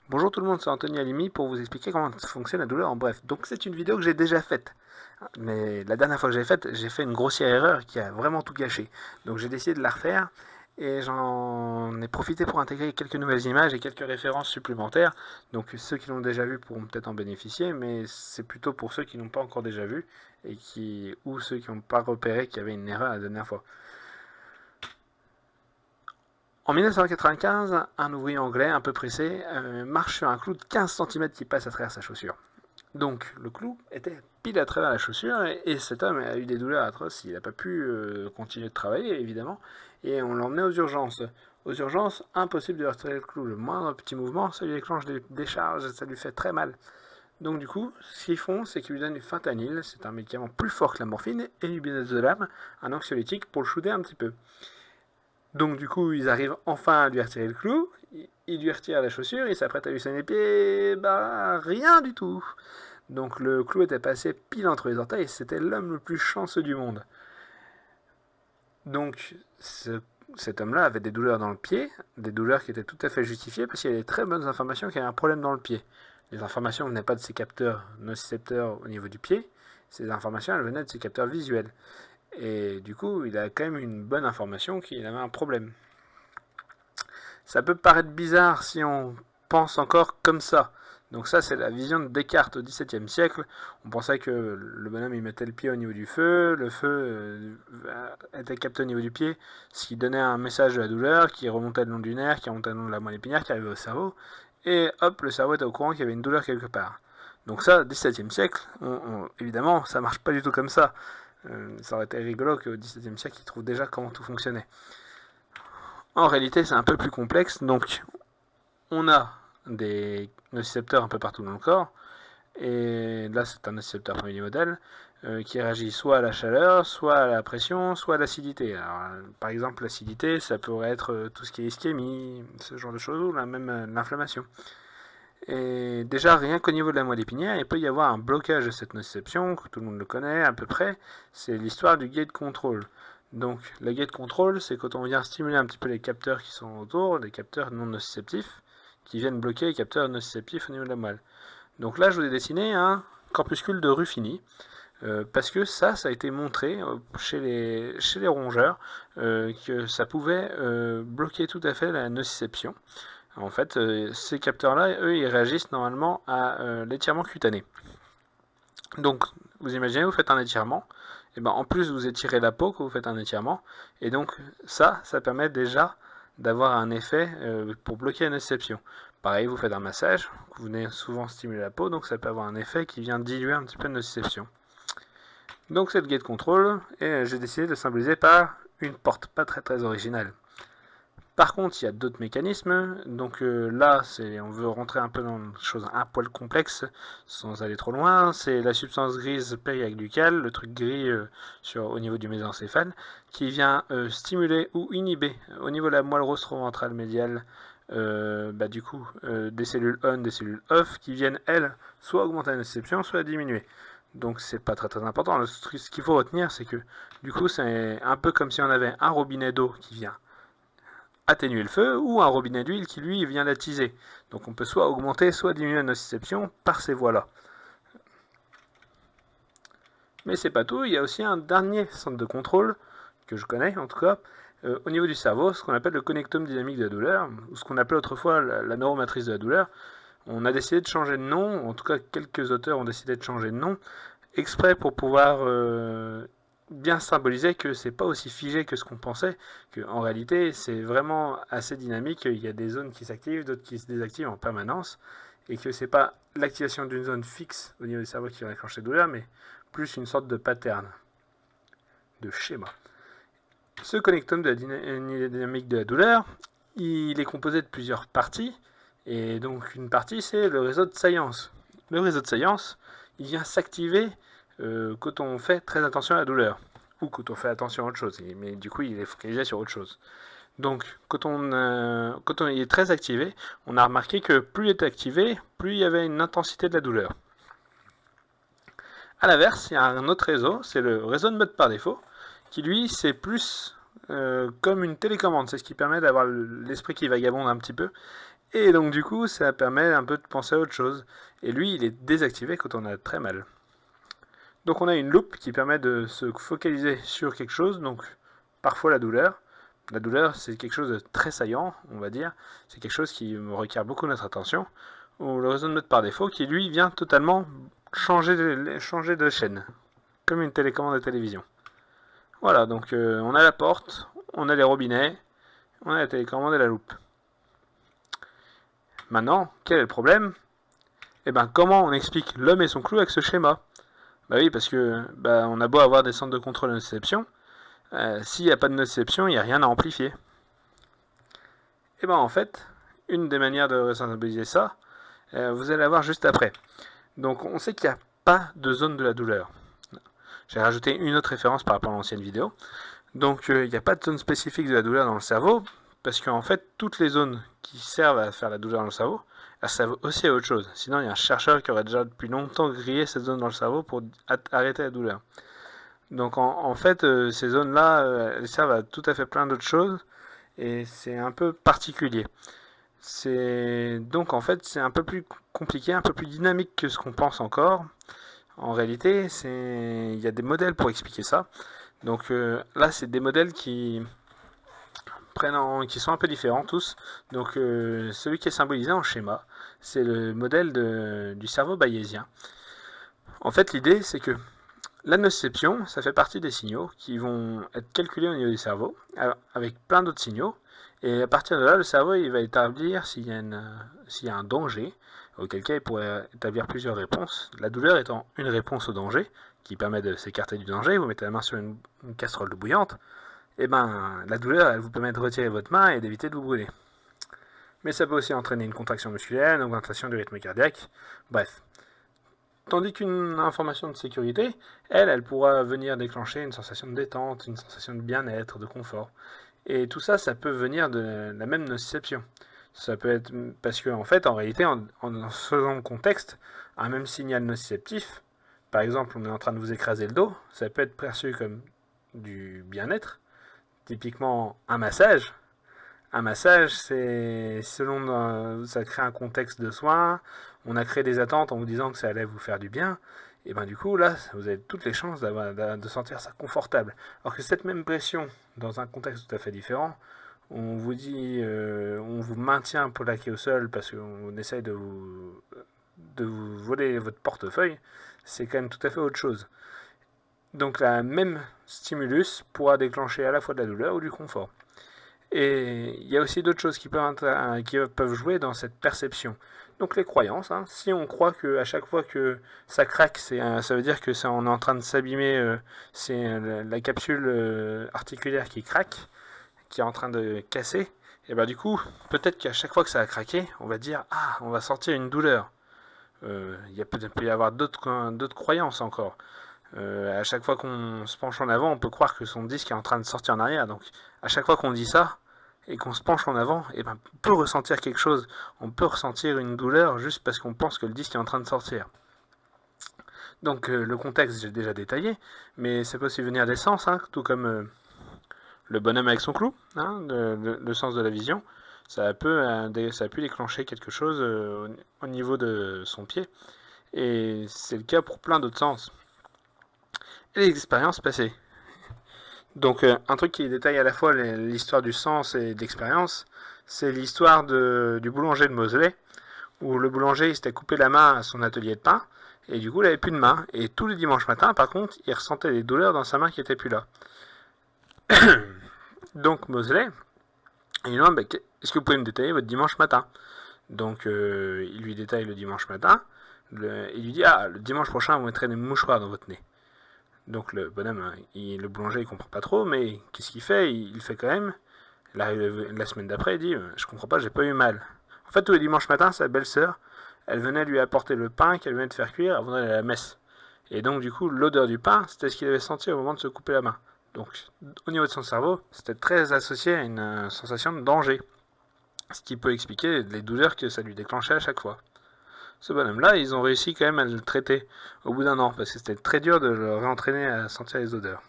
Bonjour tout le monde, c'est Anthony Alimi pour vous expliquer comment fonctionne la douleur en bref. Donc c'est une vidéo que j'ai déjà faite. Mais la dernière fois que j'ai fait une grossière erreur qui a vraiment tout gâché. Donc j'ai décidé de la refaire et j'en ai profité pour intégrer quelques nouvelles images et quelques références supplémentaires. Donc ceux qui l'ont déjà vu pourront peut-être en bénéficier, mais c'est plutôt pour ceux qui n'ont pas encore déjà vu ou ceux qui n'ont pas repéré qu'il y avait une erreur la dernière fois. En 1995, un ouvrier anglais un peu pressé marche sur un clou de 15 cm qui passe à travers sa chaussure. Donc le clou était pile à travers la chaussure et cet homme a eu des douleurs atroces, il n'a pas pu continuer de travailler évidemment et on l'emmenait aux urgences. Aux urgences, impossible de retirer le clou, le moindre petit mouvement, ça lui déclenche des décharges, ça lui fait très mal. Donc du coup, ce qu'ils font, c'est qu'ils lui donnent du fentanyl, c'est un médicament plus fort que la morphine, et du midazolam, un anxiolytique pour le shooter un petit peu. Donc du coup, ils arrivent enfin à lui retirer le clou, ils lui retirent la chaussure, il s'apprête à lui sonner les pieds, bah rien du tout. Donc le clou était passé pile entre les orteils et c'était l'homme le plus chanceux du monde. Donc cet homme-là avait des douleurs dans le pied, des douleurs qui étaient tout à fait justifiées parce qu'il y avait des très bonnes informations qu'il y avait un problème dans le pied. Les informations ne venaient pas de ses capteurs nocicepteurs au niveau du pied, ces informations elles venaient de ses capteurs visuels. Et du coup, il a quand même une bonne information qu'il avait un problème. Ça peut paraître bizarre si on pense encore comme ça. Donc ça, c'est la vision de Descartes au XVIIe siècle. On pensait que le bonhomme, il mettait le pied au niveau du feu, le feu était capté au niveau du pied, ce qui donnait un message de la douleur qui remontait le long du nerf, qui remontait le long de la moelle épinière, qui arrivait au cerveau, et hop, le cerveau était au courant qu'il y avait une douleur quelque part. Donc ça, XVIIe siècle, évidemment, ça marche pas du tout comme ça. Ça aurait été rigolo qu'au XVIIe siècle, ils trouvent déjà comment tout fonctionnait. En réalité, c'est un peu plus complexe. Donc, on a des nocicepteurs un peu partout dans le corps. Et là, c'est un nocicepteur premier modèle qui réagit soit à la chaleur, soit à la pression, soit à l'acidité. Par exemple, l'acidité, ça pourrait être tout ce qui est ischémie, ce genre de choses, ou même l'inflammation. Et déjà, rien qu'au niveau de la moelle épinière, il peut y avoir un blocage de cette nociception, que tout le monde le connaît à peu près. C'est l'histoire du gate control. Donc, le gate control, c'est quand on vient stimuler un petit peu les capteurs qui sont autour, des capteurs non nociceptifs, qui viennent bloquer les capteurs nociceptifs au niveau de la moelle. Donc là, je vous ai dessiné un corpuscule de Ruffini, parce que ça a été montré chez les rongeurs, que ça pouvait bloquer tout à fait la nociception. En fait, ces capteurs-là, eux, ils réagissent normalement à l'étirement cutané. Donc, vous imaginez, vous faites un étirement, et ben en plus vous étirez la peau quand vous faites un étirement, et donc ça permet déjà d'avoir un effet pour bloquer la nociception. Pareil, vous faites un massage, vous venez souvent stimuler la peau, donc ça peut avoir un effet qui vient diluer un petit peu la nociception. Donc c'est le gate control, et j'ai décidé de symboliser par une porte, pas très originale. Par contre, il y a d'autres mécanismes. Donc là, on veut rentrer un peu dans une chose un poil complexe, sans aller trop loin. C'est la substance grise périaglucale, le truc gris au niveau du mésencéphale, qui vient stimuler ou inhiber au niveau de la moelle rostroventrale médiale, des cellules on, des cellules off, qui viennent, elles, soit augmenter la nociception, soit diminuer. Donc c'est pas très important. Ce qu'il faut retenir, c'est que du coup, c'est un peu comme si on avait un robinet d'eau qui vient atténuer le feu ou un robinet d'huile qui lui vient l'attiser. Donc on peut soit augmenter, soit diminuer la nociception par ces voies-là. Mais c'est pas tout, il y a aussi un dernier centre de contrôle, que je connais en tout cas, au niveau du cerveau, ce qu'on appelle le connectome dynamique de la douleur, ou ce qu'on appelait autrefois la neuromatrice de la douleur. On a décidé de changer de nom, en tout cas quelques auteurs ont décidé de changer de nom, exprès pour pouvoir bien symboliser que c'est pas aussi figé que ce qu'on pensait, qu'en réalité c'est vraiment assez dynamique, il y a des zones qui s'activent, d'autres qui se désactivent en permanence, et que c'est pas l'activation d'une zone fixe au niveau du cerveau qui va déclencher la douleur, mais plus une sorte de pattern, de schéma. Ce connectome de la dynamique de la douleur, il est composé de plusieurs parties, et donc une partie c'est le réseau de Science. Le réseau de Science, il vient s'activer quand on fait très attention à la douleur, ou quand on fait attention à autre chose, mais du coup il est focalisé sur autre chose. Donc quand on est très activé, on a remarqué que plus il était activé, plus il y avait une intensité de la douleur. A l'inverse, il y a un autre réseau, c'est le réseau de mode par défaut, qui lui c'est plus comme une télécommande, c'est ce qui permet d'avoir l'esprit qui vagabonde un petit peu, Et donc du coup, ça permet un peu de penser à autre chose. Et lui, il est désactivé quand on a très mal. Donc on a une loupe qui permet de se focaliser sur quelque chose, donc parfois la douleur. La douleur, c'est quelque chose de très saillant, on va dire. C'est quelque chose qui requiert beaucoup notre attention. Ou le raisonnement par défaut, qui lui vient totalement changer de chaîne, comme une télécommande de télévision. Voilà, donc on a la porte, on a les robinets, on a la télécommande et la loupe. Maintenant, quel est le problème? Eh bien, comment on explique l'homme et son clou avec ce schéma? Bah oui, parce que on a beau avoir des centres de contrôle de nociception, s'il n'y a pas de nociception, il n'y a rien à amplifier. Et en fait, une des manières de symboliser ça, vous allez la voir juste après. Donc on sait qu'il n'y a pas de zone de la douleur. J'ai rajouté une autre référence par rapport à l'ancienne vidéo. Donc il n'y a pas de zone spécifique de la douleur dans le cerveau, parce qu'en fait, toutes les zones qui servent à faire la douleur dans le cerveau, elles servent aussi à autre chose. Sinon, il y a un chercheur qui aurait déjà depuis longtemps grillé cette zone dans le cerveau pour arrêter la douleur. Donc en fait, ces zones-là, elles servent à tout à fait plein d'autres choses, et c'est un peu particulier. Donc en fait, c'est un peu plus compliqué, un peu plus dynamique que ce qu'on pense encore. En réalité, il y a des modèles pour expliquer ça. Donc là, c'est des modèles qui sont un peu différents tous. Donc celui qui est symbolisé en schéma, c'est le modèle du cerveau bayésien. En fait, l'idée, c'est que la nociception, ça fait partie des signaux qui vont être calculés au niveau du cerveau, avec plein d'autres signaux. Et à partir de là, le cerveau il va établir s'il y a un danger, auquel cas il pourrait établir plusieurs réponses. La douleur étant une réponse au danger, qui permet de s'écarter du danger. Vous mettez la main sur une casserole d'eau bouillante, et la douleur, elle vous permet de retirer votre main et d'éviter de vous brûler. Mais ça peut aussi entraîner une contraction musculaire, une augmentation du rythme cardiaque, bref. Tandis qu'une information de sécurité, elle pourra venir déclencher une sensation de détente, une sensation de bien-être, de confort. Et tout ça, ça peut venir de la même nociception. Ça peut être parce qu'en fait, en réalité, en faisant le contexte, un même signal nociceptif, par exemple, on est en train de vous écraser le dos, ça peut être perçu comme du bien-être. Typiquement, un massage. Un massage, c'est ça crée un contexte de soin. On a créé des attentes en vous disant que ça allait vous faire du bien. Et du coup, là, vous avez toutes les chances de sentir ça confortable. Alors que cette même pression, dans un contexte tout à fait différent, on vous dit, on vous maintient plaqué au sol parce qu'on essaye de vous voler votre portefeuille, c'est quand même tout à fait autre chose. Donc la même stimulus pourra déclencher à la fois de la douleur ou du confort. Et il y a aussi d'autres choses qui peuvent jouer dans cette perception. Donc les croyances, si on croit qu'à chaque fois que ça craque, ça veut dire que on est en train de s'abîmer, c'est la capsule articulaire qui craque, qui est en train de casser, et du coup, peut-être qu'à chaque fois que ça a craqué, on va dire « Ah, on va sentir une douleur ». Il peut y avoir d'autres croyances encore. À chaque fois qu'on se penche en avant, on peut croire que son disque est en train de sortir en arrière. Donc, à chaque fois qu'on dit ça et qu'on se penche en avant, on peut ressentir quelque chose. On peut ressentir une douleur juste parce qu'on pense que le disque est en train de sortir. Donc, le contexte, j'ai déjà détaillé, mais ça peut aussi venir des sens, tout comme le bonhomme avec son clou, le sens de la vision. Ça a pu déclencher quelque chose au niveau de son pied. Et c'est le cas pour plein d'autres sens. Et les expériences passées. Donc un truc qui détaille à la fois l'histoire du sens et de l'expérience, c'est l'histoire du boulanger de Moseley, où le boulanger s'était coupé la main à son atelier de pain, et du coup il n'avait plus de main. Et tous les dimanches matins, par contre, il ressentait des douleurs dans sa main qui n'était plus là. Donc Moseley, il lui demande, est-ce que vous pouvez me détailler votre dimanche matin? Donc il lui détaille le dimanche matin, il lui dit, le dimanche prochain vous mettrez des mouchoirs dans votre nez. Donc le bonhomme, le boulanger, il comprend pas trop, mais qu'est-ce qu'il fait? Il fait quand même. La semaine d'après, il dit, je comprends pas, j'ai pas eu mal. En fait, tous les dimanches matins, sa belle-sœur, elle venait lui apporter le pain qu'elle venait de faire cuire avant d'aller à la messe. Et donc du coup, l'odeur du pain, c'était ce qu'il avait senti au moment de se couper la main. Donc au niveau de son cerveau, c'était très associé à une sensation de danger. Ce qui peut expliquer les douleurs que ça lui déclenchait à chaque fois. Ce bonhomme-là, ils ont réussi quand même à le traiter au bout d'un an, parce que c'était très dur de le réentraîner à sentir les odeurs.